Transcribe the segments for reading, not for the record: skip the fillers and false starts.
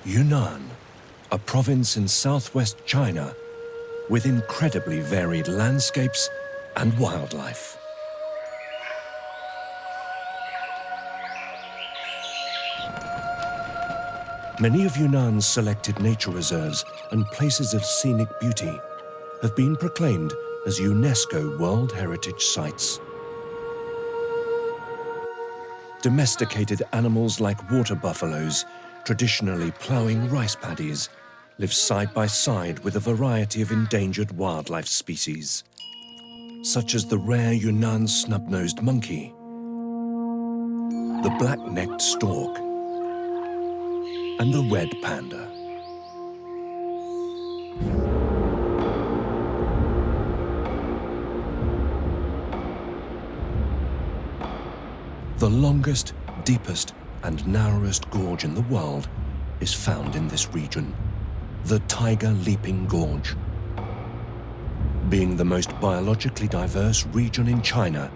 Yunnan, a province in southwest China with incredibly varied landscapes and wildlife. Many of Yunnan's selected nature reserves and places of scenic beauty have been proclaimed as UNESCO World Heritage Sites. Domesticated animals like water buffaloes, traditionally ploughing rice paddies, live side by side with a variety of endangered wildlife species, such as the rare Yunnan snub-nosed monkey, the black-necked stork, and the red panda. The longest, deepest, and narrowest gorge in the world is found in this region, the Tiger Leaping Gorge. Being the most biologically diverse region in China,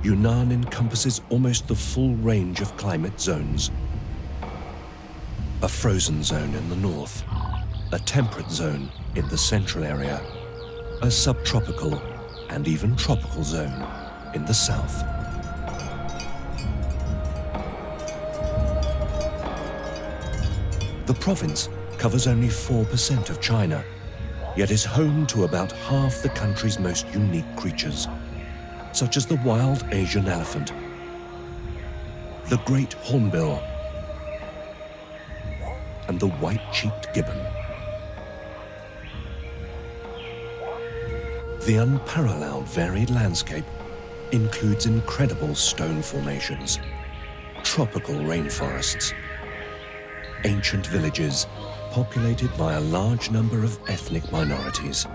Yunnan encompasses almost the full range of climate zones. A frozen zone in the north, a temperate zone in the central area, a subtropical and even tropical zone in the south. The province covers only 4% of China, yet is home to about half the country's most unique creatures, such as the wild Asian elephant, the great hornbill, and the white-cheeked gibbon. The unparalleled varied landscape includes incredible stone formations, tropical rainforests, ancient villages populated by a large number of ethnic minorities,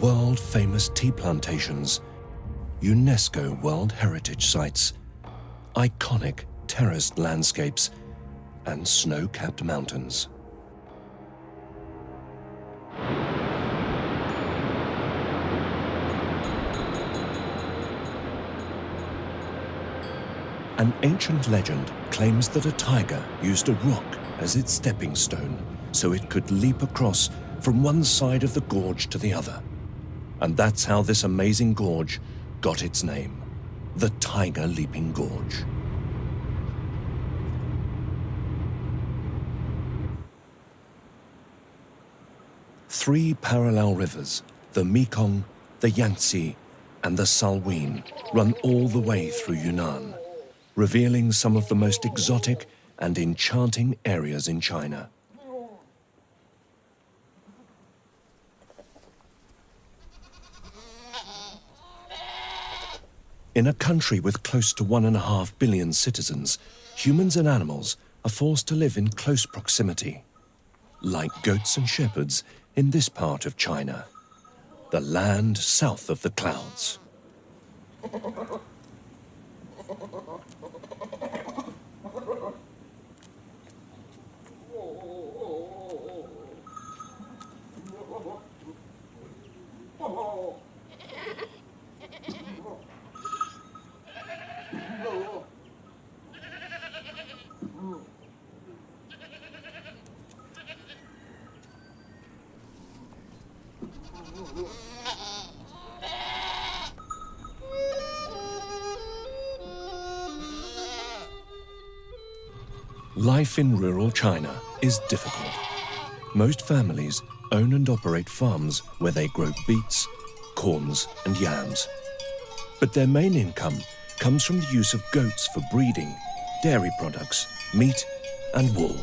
world-famous tea plantations, UNESCO World Heritage Sites, iconic terraced landscapes, and snow-capped mountains. An ancient legend claims that a tiger used a rock as its stepping stone so it could leap across from one side of the gorge to the other. And that's how this amazing gorge got its name, the Tiger Leaping Gorge. Three parallel rivers, the Mekong, the Yangtze, and the Salween, run all the way through Yunnan, revealing some of the most exotic and enchanting areas in China. In a country with close to 1.5 billion citizens, humans and animals are forced to live in close proximity, like goats and shepherds in this part of China, the land south of the clouds. Life in rural China is difficult. Most families own and operate farms where they grow beets, corns, and yams. But their main income comes from the use of goats for breeding, dairy products, meat, and wool.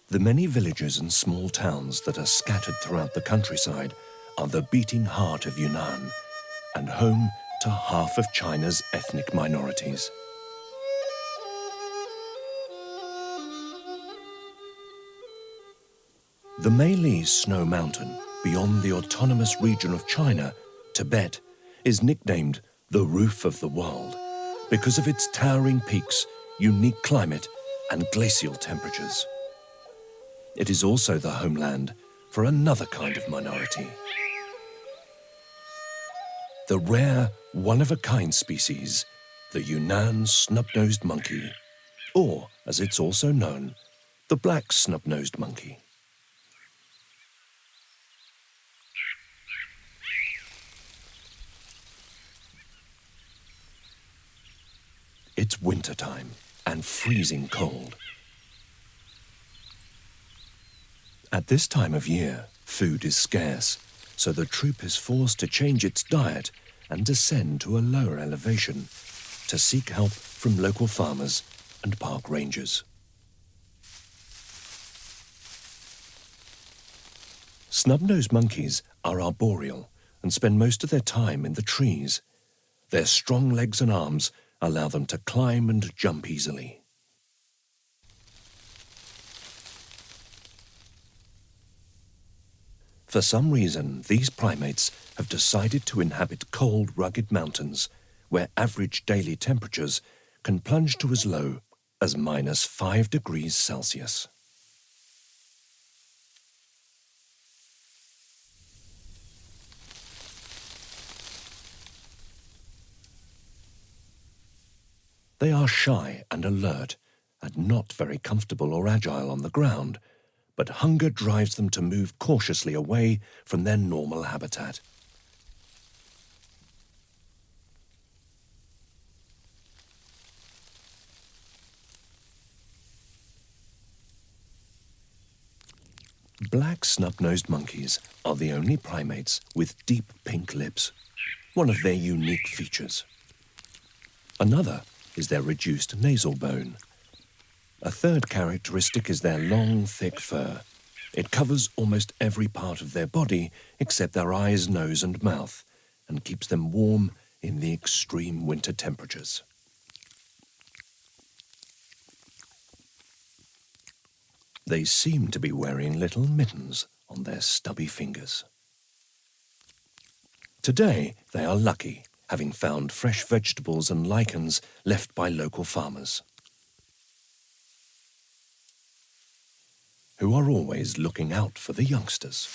The many villages and small towns that are scattered throughout the countryside are the beating heart of Yunnan and home to half of China's ethnic minorities. The Meili Snow Mountain beyond the autonomous region of China, Tibet, is nicknamed the roof of the world because of its towering peaks, unique climate, and glacial temperatures. It is also the homeland for another kind of minority. The rare, one-of-a-kind species, the Yunnan snub-nosed monkey, or, as it's also known, the black snub-nosed monkey. It's wintertime and freezing cold. At this time of year, food is scarce, so the troop is forced to change its diet and descend to a lower elevation to seek help from local farmers and park rangers. Snub-nosed monkeys are arboreal and spend most of their time in the trees. Their strong legs and arms allow them to climb and jump easily. For some reason, these primates have decided to inhabit cold, rugged mountains where average daily temperatures can plunge to as low as -5 degrees Celsius. They are shy and alert and not very comfortable or agile on the ground, but hunger drives them to move cautiously away from their normal habitat. Black snub-nosed monkeys are the only primates with deep pink lips, one of their unique features. Another is their reduced nasal bone. A third characteristic is their long, thick fur. It covers almost every part of their body except their eyes, nose, and mouth, and keeps them warm in the extreme winter temperatures. They seem to be wearing little mittens on their stubby fingers. Today, they are lucky, having found fresh vegetables and lichens left by local farmers, who are always looking out for the youngsters.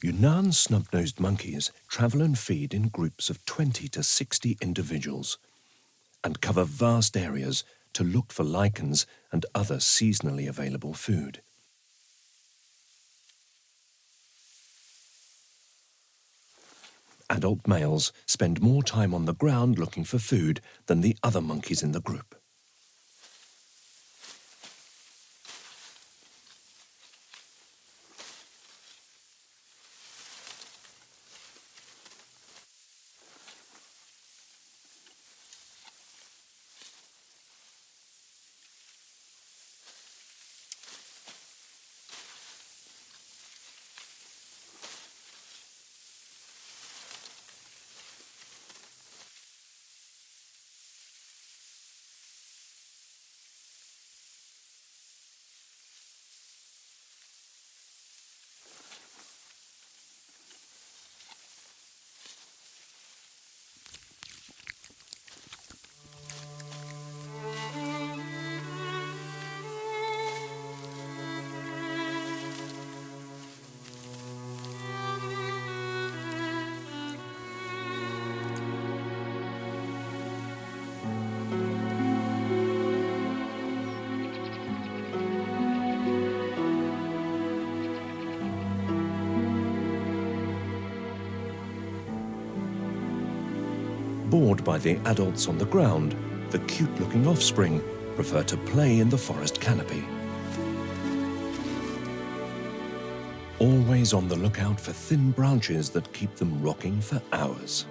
Yunnan snub-nosed monkeys travel and feed in groups of 20 to 60 individuals and cover vast areas to look for lichens and other seasonally available food. Adult males spend more time on the ground looking for food than the other monkeys in the group. Bored by the adults on the ground, the cute-looking offspring prefer to play in the forest canopy. Always on the lookout for thin branches that keep them rocking for hours.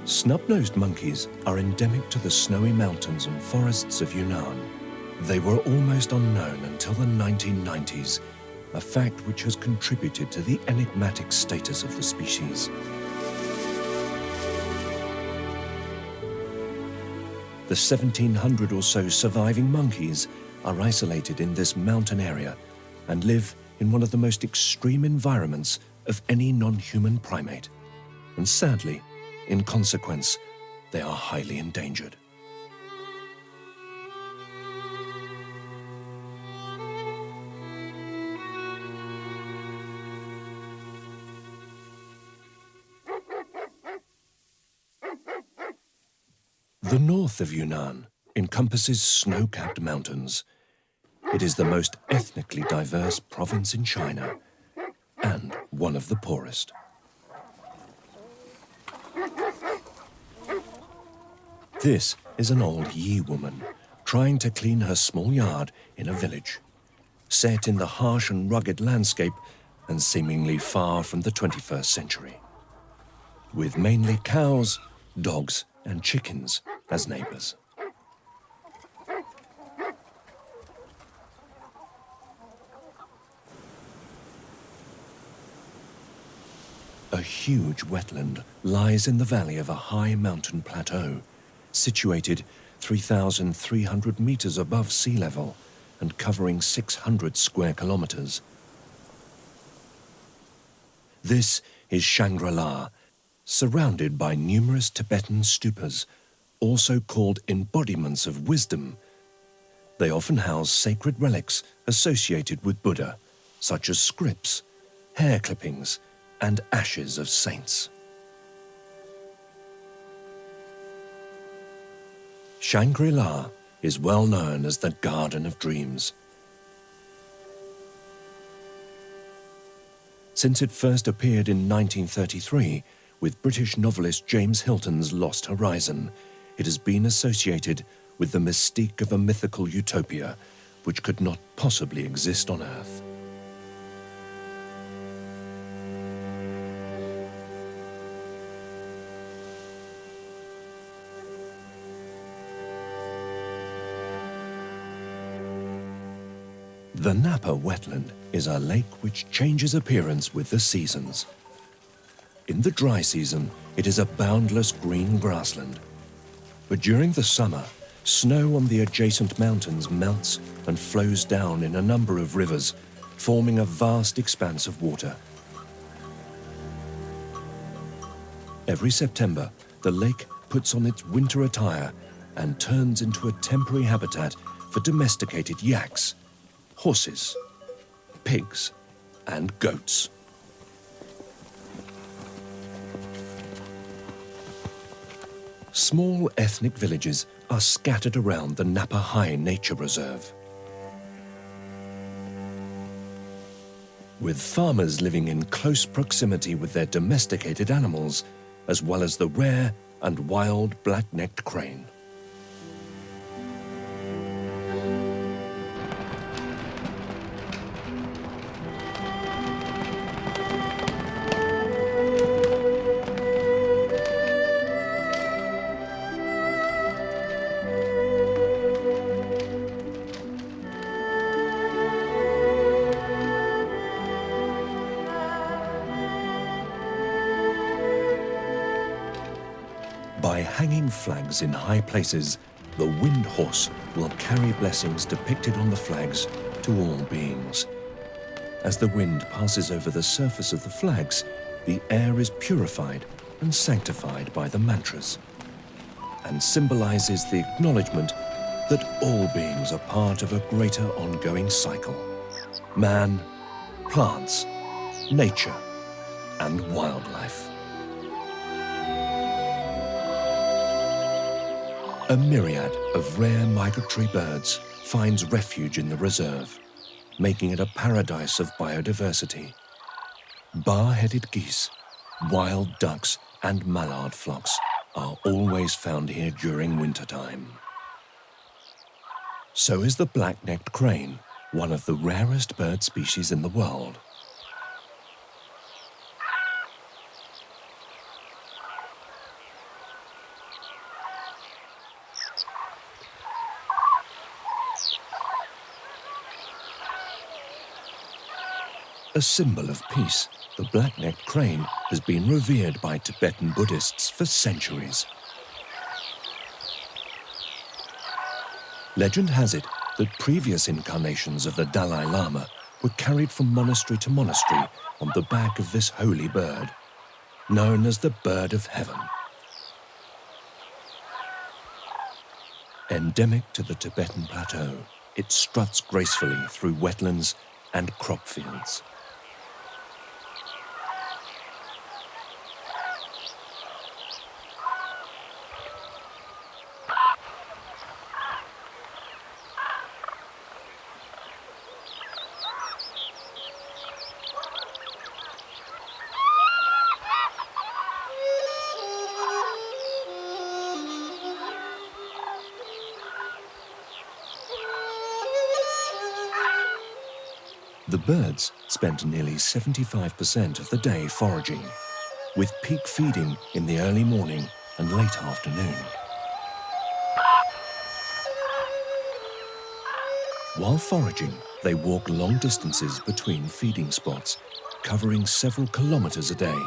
Snub-nosed monkeys are endemic to the snowy mountains and forests of Yunnan. They were almost unknown until the 1990s, a fact which has contributed to the enigmatic status of the species. The 1,700 or so surviving monkeys are isolated in this mountain area and live in one of the most extreme environments of any non-human primate. And sadly, in consequence, they are highly endangered. The north of Yunnan encompasses snow-capped mountains. It is the most ethnically diverse province in China and one of the poorest. This is an old Yi woman trying to clean her small yard in a village, set in the harsh and rugged landscape and seemingly far from the 21st century, with mainly cows, dogs, and chickens as neighbors. A huge wetland lies in the valley of a high mountain plateau, situated 3,300 meters above sea level and covering 600 square kilometers. This is Shangri-La, surrounded by numerous Tibetan stupas, also called embodiments of wisdom. They often house sacred relics associated with Buddha, such as scripts, hair clippings, and ashes of saints. Shangri-La is well known as the Garden of Dreams. Since it first appeared in 1933 with British novelist James Hilton's Lost Horizon, it has been associated with the mystique of a mythical utopia which could not possibly exist on Earth. The Napa wetland is a lake which changes appearance with the seasons. In the dry season, it is a boundless green grassland. But during the summer, snow on the adjacent mountains melts and flows down in a number of rivers, forming a vast expanse of water. Every September, the lake puts on its winter attire and turns into a temporary habitat for domesticated yaks, horses, pigs, and goats. Small ethnic villages are scattered around the Napa High Nature Reserve, with farmers living in close proximity with their domesticated animals, as well as the rare and wild black-necked crane. By hanging flags in high places, the wind horse will carry blessings depicted on the flags to all beings. As the wind passes over the surface of the flags, the air is purified and sanctified by the mantras, and symbolizes the acknowledgement that all beings are part of a greater ongoing cycle: man, plants, nature, and wildlife. A myriad of rare migratory birds finds refuge in the reserve, making it a paradise of biodiversity. Bar-headed geese, wild ducks, and mallard flocks are always found here during wintertime. So is the black-necked crane, one of the rarest bird species in the world. A symbol of peace, the black-necked crane has been revered by Tibetan Buddhists for centuries. Legend has it that previous incarnations of the Dalai Lama were carried from monastery to monastery on the back of this holy bird, known as the Bird of Heaven. Endemic to the Tibetan plateau, it struts gracefully through wetlands and crop fields. The birds spend nearly 75% of the day foraging, with peak feeding in the early morning and late afternoon. While foraging, they walk long distances between feeding spots, covering several kilometers a day.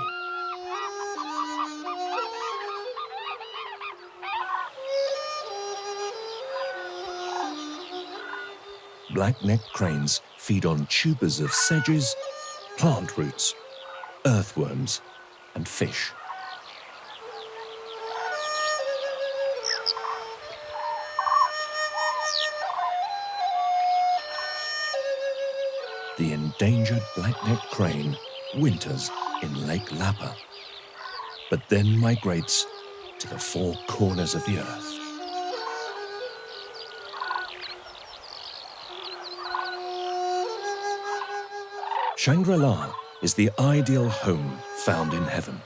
Black-necked cranes feed on tubers of sedges, plant roots, earthworms, and fish. The endangered black-necked crane winters in Lake Lapa, but then migrates to the four corners of the earth. Shangri-La is the ideal home found in heaven,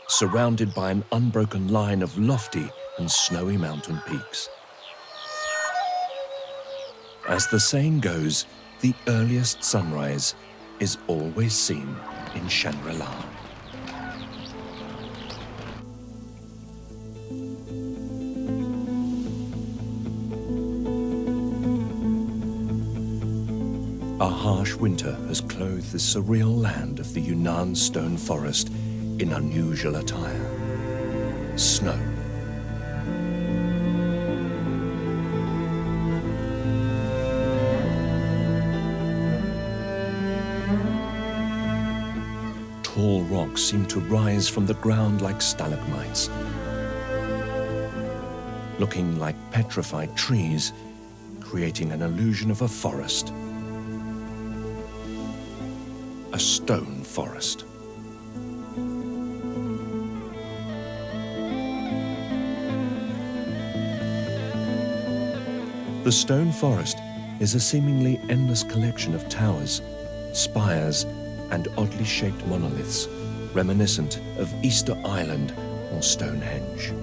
surrounded by an unbroken line of lofty and snowy mountain peaks. As the saying goes, the earliest sunrise is always seen in Shangri-La. A harsh winter has clothed the surreal land of the Yunnan stone forest in unusual attire. Snow. Tall rocks seem to rise from the ground like stalagmites, looking like petrified trees, creating an illusion of a forest. A stone forest. The stone forest is a seemingly endless collection of towers, spires, and oddly shaped monoliths, reminiscent of Easter Island or Stonehenge.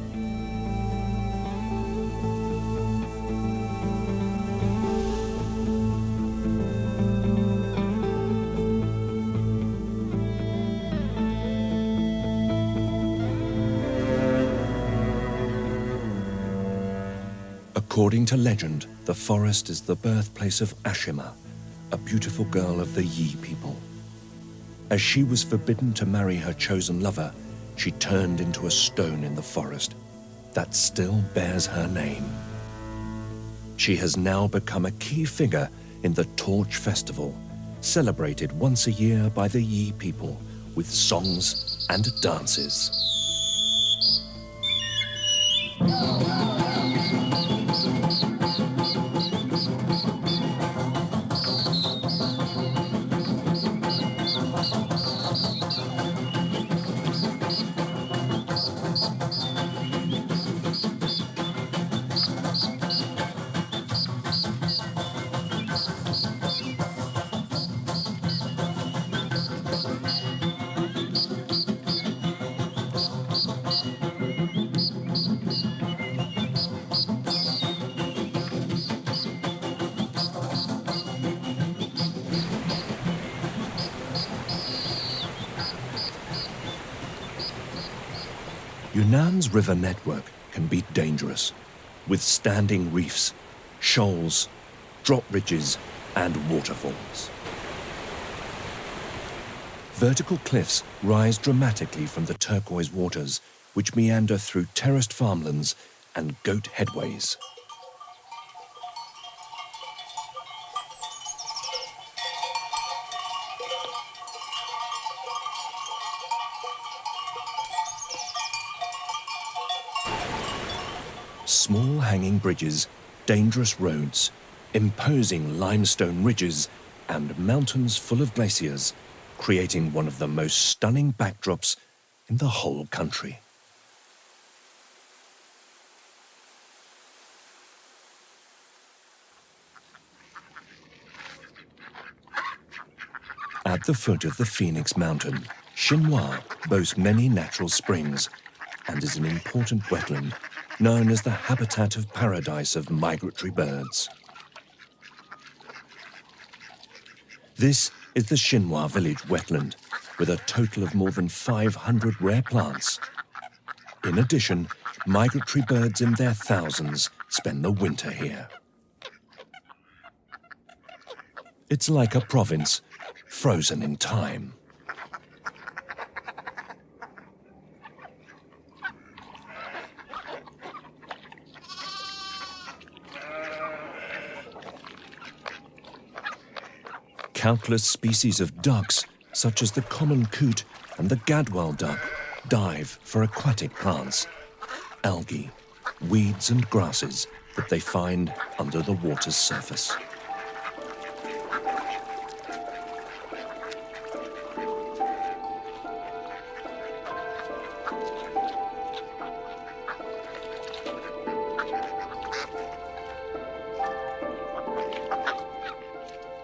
According to legend, the forest is the birthplace of Ashima, a beautiful girl of the Yi people. As she was forbidden to marry her chosen lover, she turned into a stone in the forest that still bears her name. She has now become a key figure in the Torch Festival, celebrated once a year by the Yi people with songs and dances. Yunnan's river network can be dangerous, with standing reefs, shoals, drop ridges, and waterfalls. Vertical cliffs rise dramatically from the turquoise waters, which meander through terraced farmlands and goat headways. Small hanging bridges, dangerous roads, imposing limestone ridges, and mountains full of glaciers, creating one of the most stunning backdrops in the whole country. At the foot of the Phoenix Mountain, Xinhua boasts many natural springs and is an important wetland known as the habitat of paradise of migratory birds. This is the Xinhua Village wetland, with a total of more than 500 rare plants. In addition, migratory birds in their thousands spend the winter here. It's like a province frozen in time. Countless species of ducks, such as the common coot and the gadwall duck, dive for aquatic plants, algae, weeds and grasses that they find under the water's surface.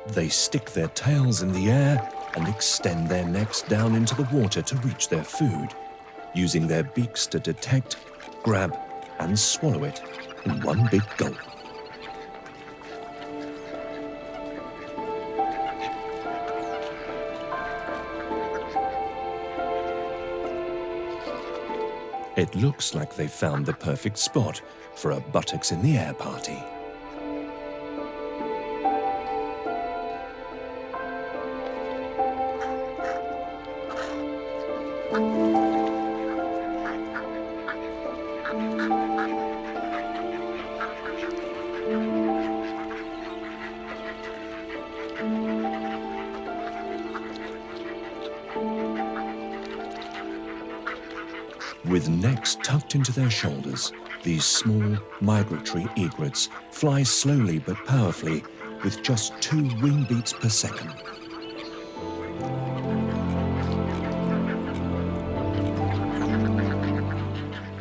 They stick their tails in the air and extend their necks down into the water to reach their food, using their beaks to detect, grab, and swallow it in one big gulp. It looks like they've found the perfect spot for a buttocks in the air party. With necks tucked into their shoulders, these small migratory egrets fly slowly but powerfully with just 2 wing beats per second.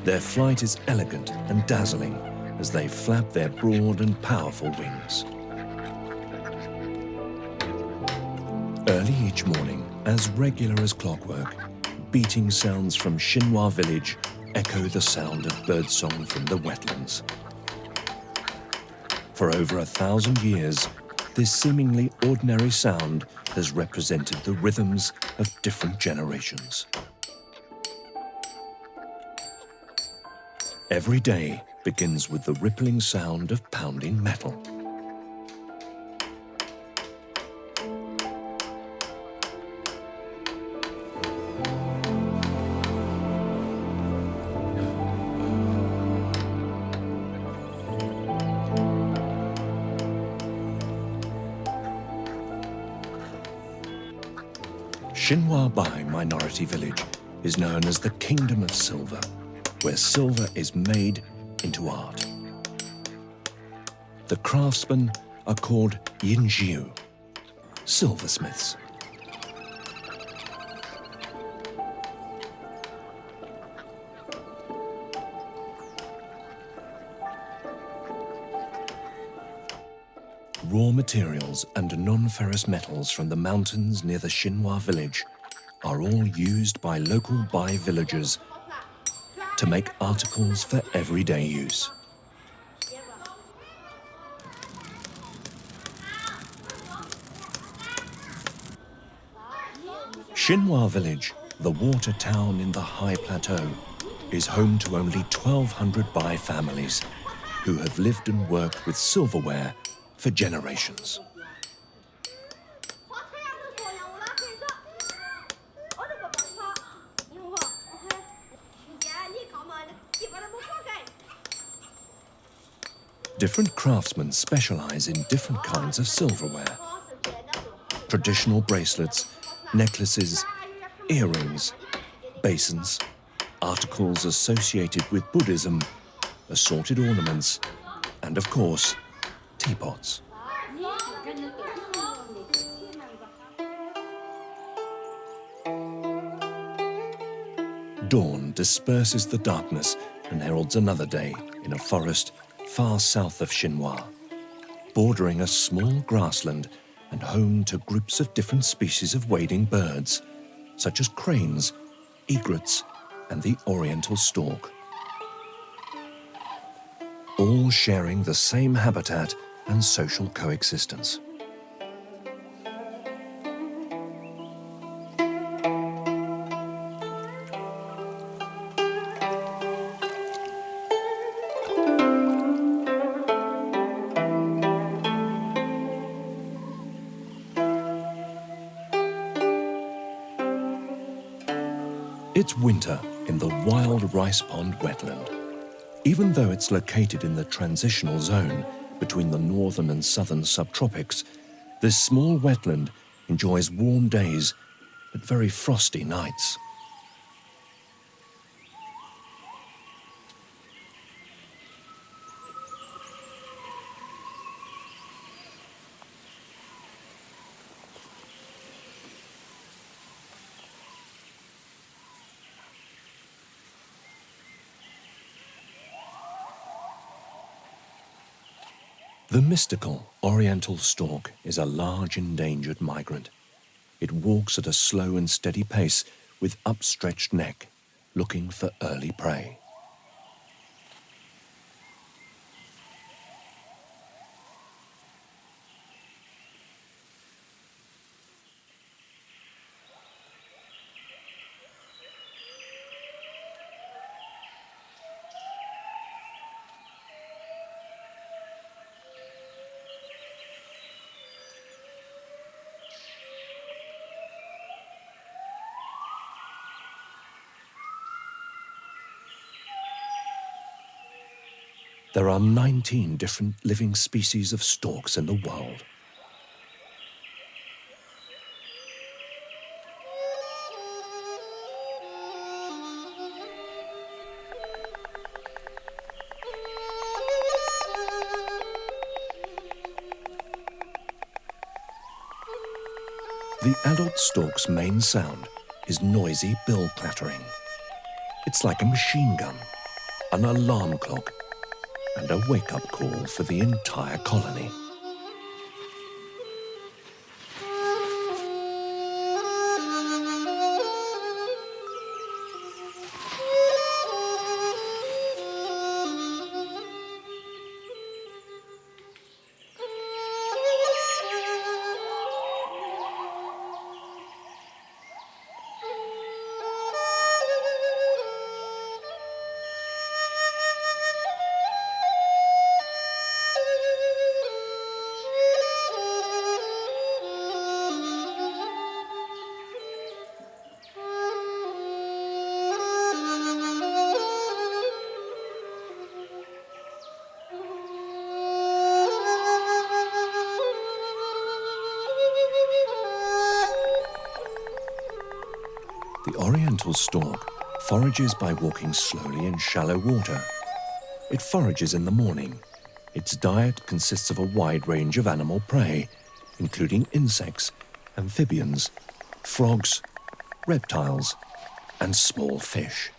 Their flight is elegant and dazzling as they flap their broad and powerful wings. Early each morning, as regular as clockwork, beating sounds from Xinhua Village echo the sound of birdsong from the wetlands. For over 1,000 years, this seemingly ordinary sound has represented the rhythms of different generations. Every day begins with the rippling sound of pounding metal. Xinhuabai Minority Village is known as the Kingdom of Silver, where silver is made into art. The craftsmen are called Yinjiu, silversmiths. Raw materials and non-ferrous metals from the mountains near the Xinhua village are all used by local Bai villagers to make articles for everyday use. Xinhua Village, the water town in the high plateau, is home to only 1,200 Bai families who have lived and worked with silverware for generations. Different craftsmen specialize in different kinds of silverware. Traditional bracelets, necklaces, earrings, basins, articles associated with Buddhism, assorted ornaments, and of course, teapots. Dawn disperses the darkness and heralds another day in a forest far south of Xinhua, bordering a small grassland and home to groups of different species of wading birds, such as cranes, egrets, and the Oriental stork. All sharing the same habitat and social coexistence. It's winter in the wild rice pond wetland. Even though it's located in the transitional zone between the northern and southern subtropics, this small wetland enjoys warm days but very frosty nights. The mystical Oriental stork is a large endangered migrant. It walks at a slow and steady pace with upstretched neck, looking for early prey. There are 19 different living species of storks in the world. The adult stork's main sound is noisy bill clattering. It's like a machine gun, an alarm clock, and a wake-up call for the entire colony. The Oriental stork forages by walking slowly in shallow water. It forages in the morning. Its diet consists of a wide range of animal prey, including insects, amphibians, frogs, reptiles, and small fish.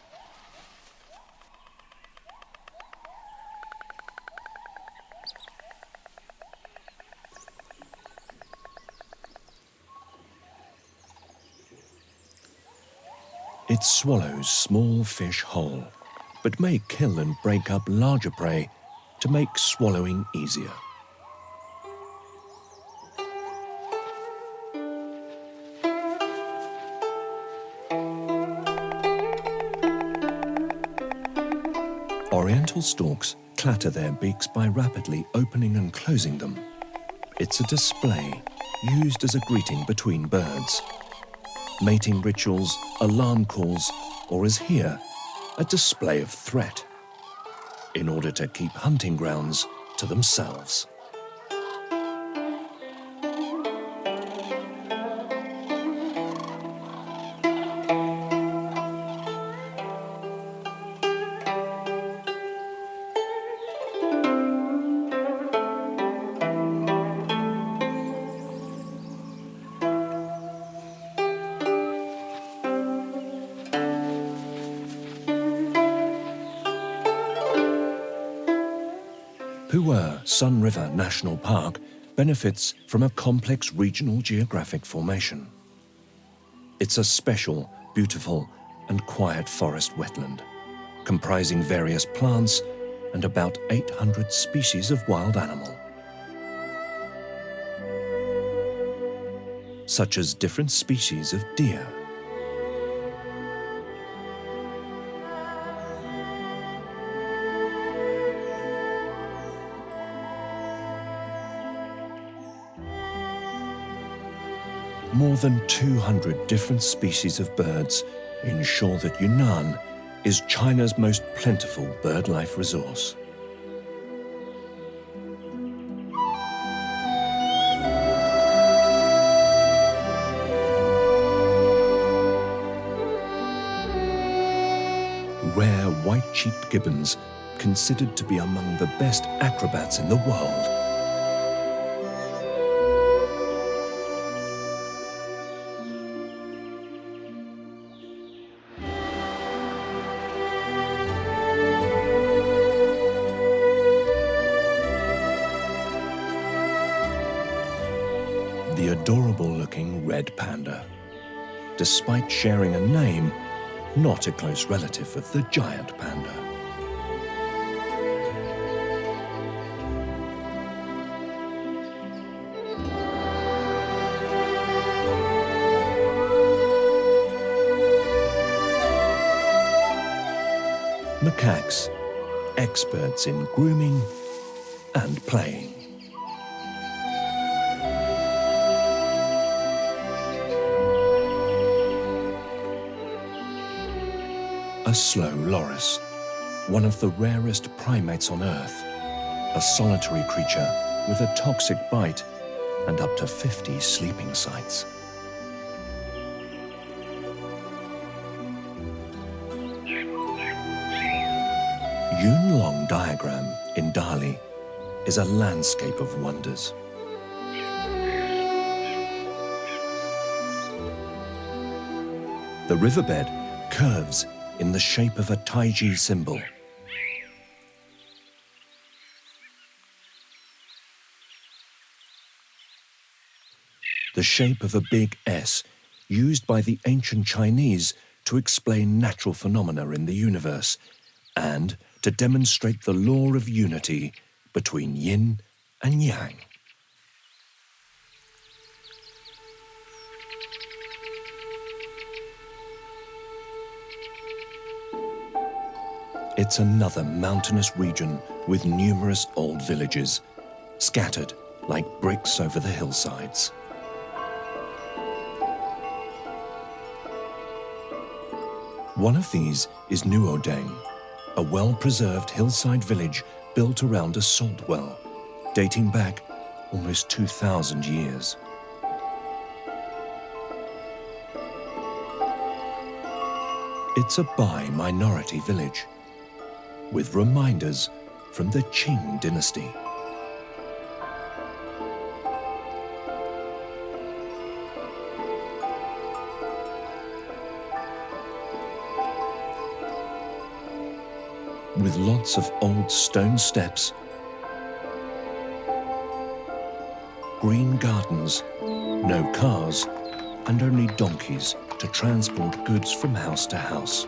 It swallows small fish whole, but may kill and break up larger prey to make swallowing easier. Oriental storks clatter their beaks by rapidly opening and closing them. It's a display used as a greeting between birds. Mating rituals, alarm calls, or as here, a display of threat. In order to keep hunting grounds to themselves. Puer Sun River National Park benefits from a complex regional geographic formation. It's a special, beautiful, and quiet forest wetland, comprising various plants and about 800 species of wild animal, such as different species of deer, more than 200 different species of birds ensure that Yunnan is China's most plentiful bird life resource. Rare white-cheeked gibbons, considered to be among the best acrobats in the world. The adorable-looking Red Panda, despite sharing a name, not a close relative of the giant panda. Macaques, experts in grooming and playing. A slow loris, one of the rarest primates on Earth, a solitary creature with a toxic bite and up to 50 sleeping sites. Yunlong diagram in Dali is a landscape of wonders. The riverbed curves in the shape of a Taiji symbol. The shape of a big S, used by the ancient Chinese to explain natural phenomena in the universe and to demonstrate the law of unity between yin and yang. It's another mountainous region with numerous old villages, scattered like bricks over the hillsides. One of these is Nuodeng, a well-preserved hillside village built around a salt well, dating back almost 2,000 years. It's a Bai minority village, with reminders from the Qing dynasty. With lots of old stone steps, green gardens, no cars, and only donkeys to transport goods from house to house.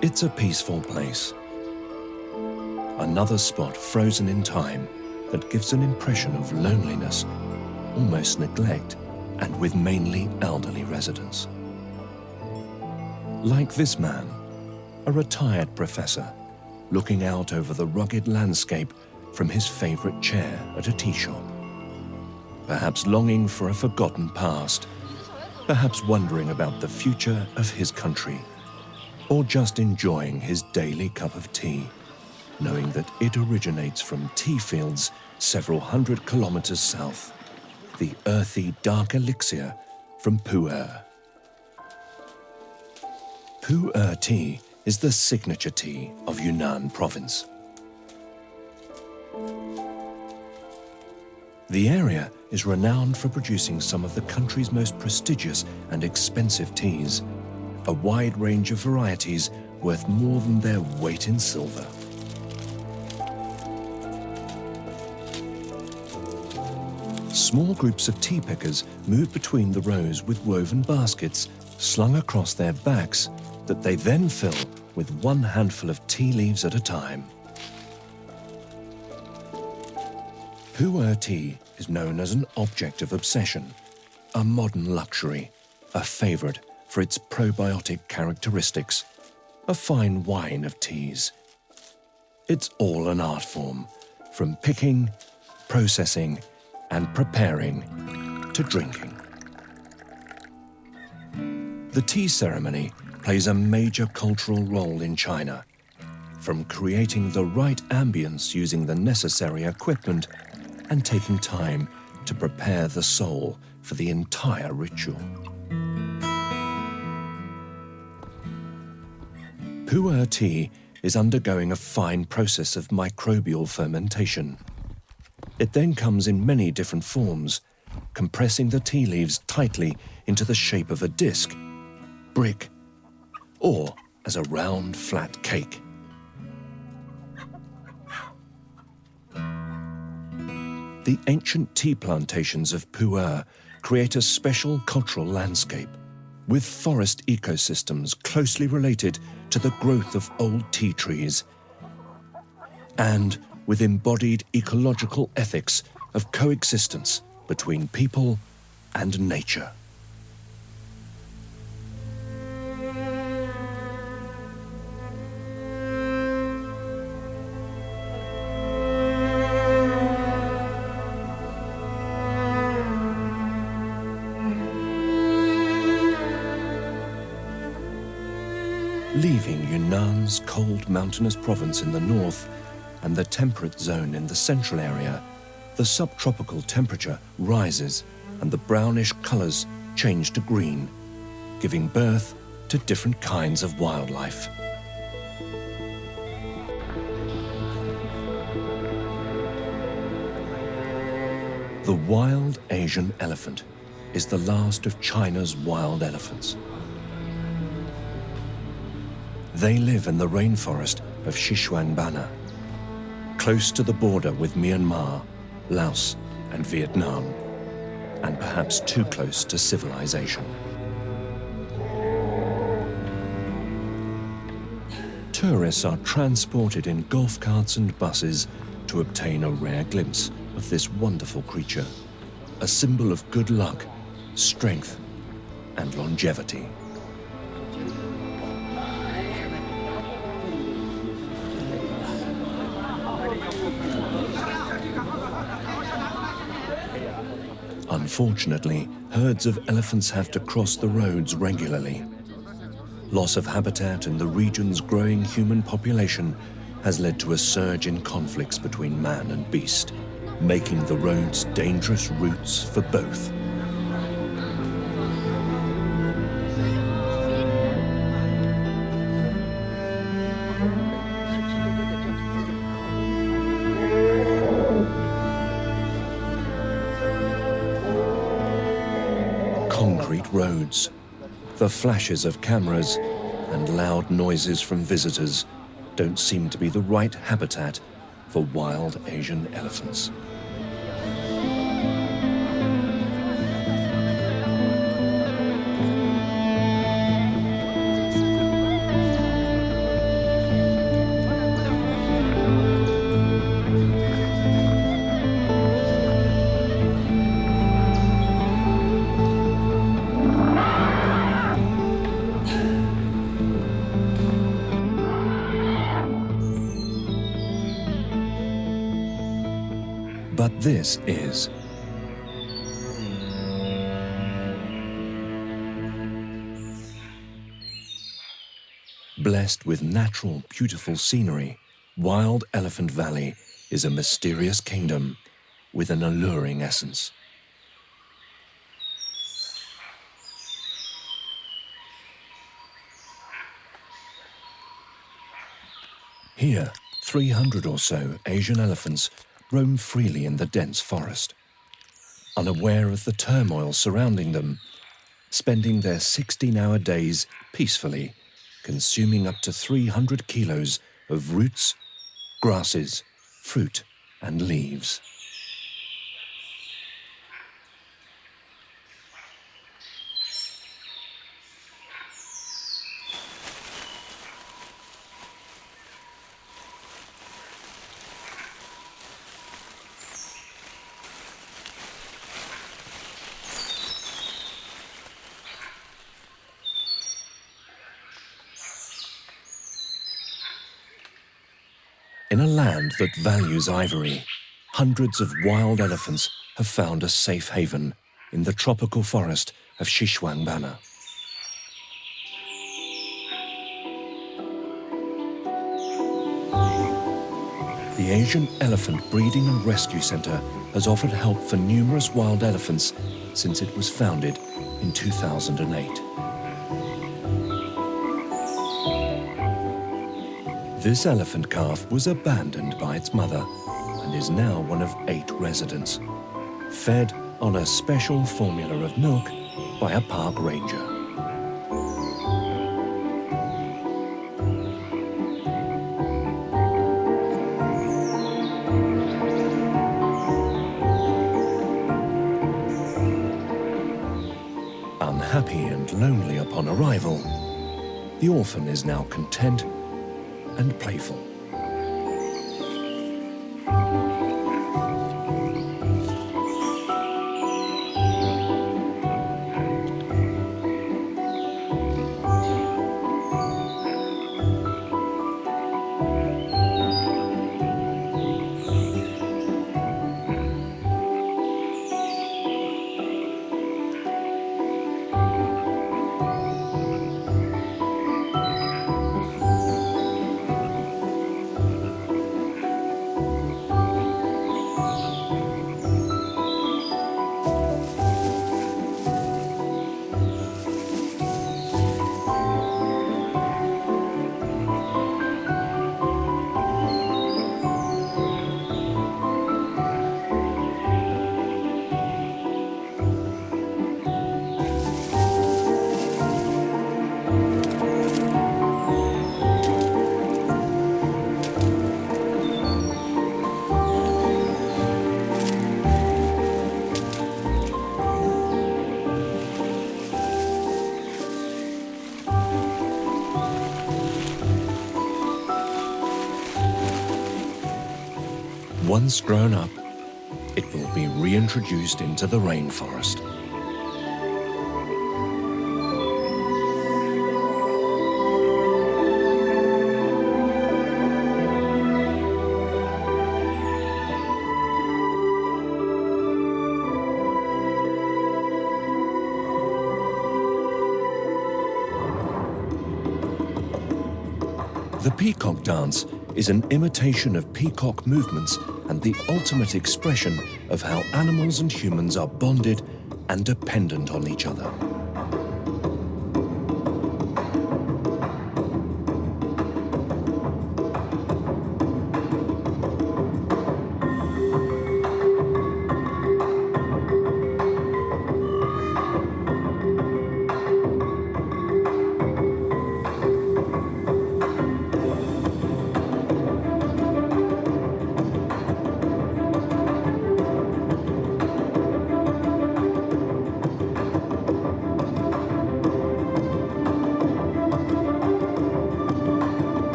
It's a peaceful place. Another spot frozen in time that gives an impression of loneliness, almost neglect, and with mainly elderly residents. Like this man, a retired professor, looking out over the rugged landscape from his favorite chair at a tea shop. Perhaps longing for a forgotten past, perhaps wondering about the future of his country, or just enjoying his daily cup of tea, knowing that it originates from tea fields several hundred kilometers south, the earthy dark elixir from Puer. Puer tea is the signature tea of Yunnan province. The area is renowned for producing some of the country's most prestigious and expensive teas, a wide range of varieties worth more than their weight in silver. Small groups of tea pickers move between the rows with woven baskets slung across their backs that they then fill with one handful of tea leaves at a time. Puer tea is known as an object of obsession, a modern luxury, a favorite for its probiotic characteristics, a fine wine of teas. It's all an art form, from picking, processing, and preparing to drinking. The tea ceremony plays a major cultural role in China, from creating the right ambience using the necessary equipment and taking time to prepare the soul for the entire ritual. Puer tea is undergoing a fine process of microbial fermentation. It then comes in many different forms, compressing the tea leaves tightly into the shape of a disc, brick, or as a round, flat cake. The ancient tea plantations of Puer create a special cultural landscape, with forest ecosystems closely related to the growth of old tea trees, and with embodied ecological ethics of coexistence between people and nature. Leaving Yunnan's cold mountainous province in the north and the temperate zone in the central area, the subtropical temperature rises and the brownish colors change to green, giving birth to different kinds of wildlife. The wild Asian elephant is the last of China's wild elephants. They live in the rainforest of Xishuangbanna, close to the border with Myanmar, Laos, and Vietnam, and perhaps too close to civilization. Tourists are transported in golf carts and buses to obtain a rare glimpse of this wonderful creature, a symbol of good luck, strength, and longevity. Unfortunately, herds of elephants have to cross the roads regularly. Loss of habitat and the region's growing human population has led to a surge in conflicts between man and beast, making the roads dangerous routes for both. Concrete roads, the flashes of cameras, and loud noises from visitors don't seem to be the right habitat for wild Asian elephants. But this is. Blessed with natural, beautiful scenery, Wild Elephant Valley is a mysterious kingdom with an alluring essence. Here, 300 or so Asian elephants roam freely in the dense forest, unaware of the turmoil surrounding them, spending their 16-hour days peacefully, consuming up to 300 kilos of roots, grasses, fruit, and leaves. In a land that values ivory, hundreds of wild elephants have found a safe haven in the tropical forest of Xishuangbanna. The Asian Elephant Breeding and Rescue Center has offered help for numerous wild elephants since it was founded in 2008. This elephant calf was abandoned by its mother and is now one of 8 residents, fed on a special formula of milk by a park ranger. Unhappy and lonely upon arrival, the orphan is now content and playful. Once grown up, it will be reintroduced into the rainforest. The peacock dance is an imitation of peacock movements and the ultimate expression of how animals and humans are bonded and dependent on each other.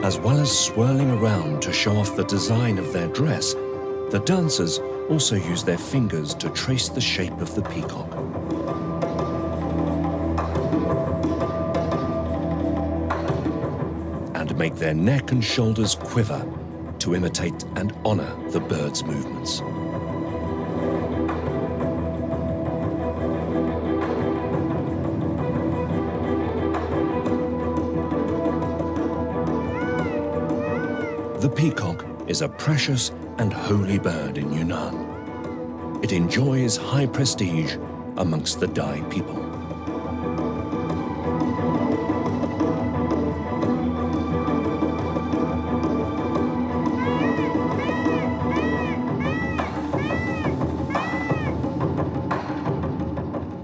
As well as swirling around to show off the design of their dress, The dancers also use their fingers to trace the shape of the peacock. And make their neck and shoulders quiver to imitate and honor the bird's movements. The peacock is a precious and holy bird in Yunnan. It enjoys high prestige amongst the Dai people.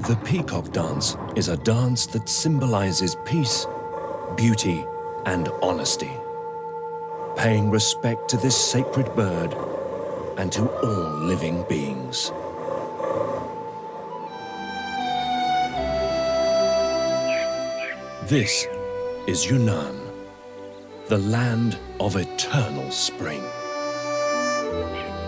The peacock dance is a dance that symbolizes peace, beauty, and honesty, paying respect to this sacred bird and to all living beings. This is Yunnan, the land of eternal spring.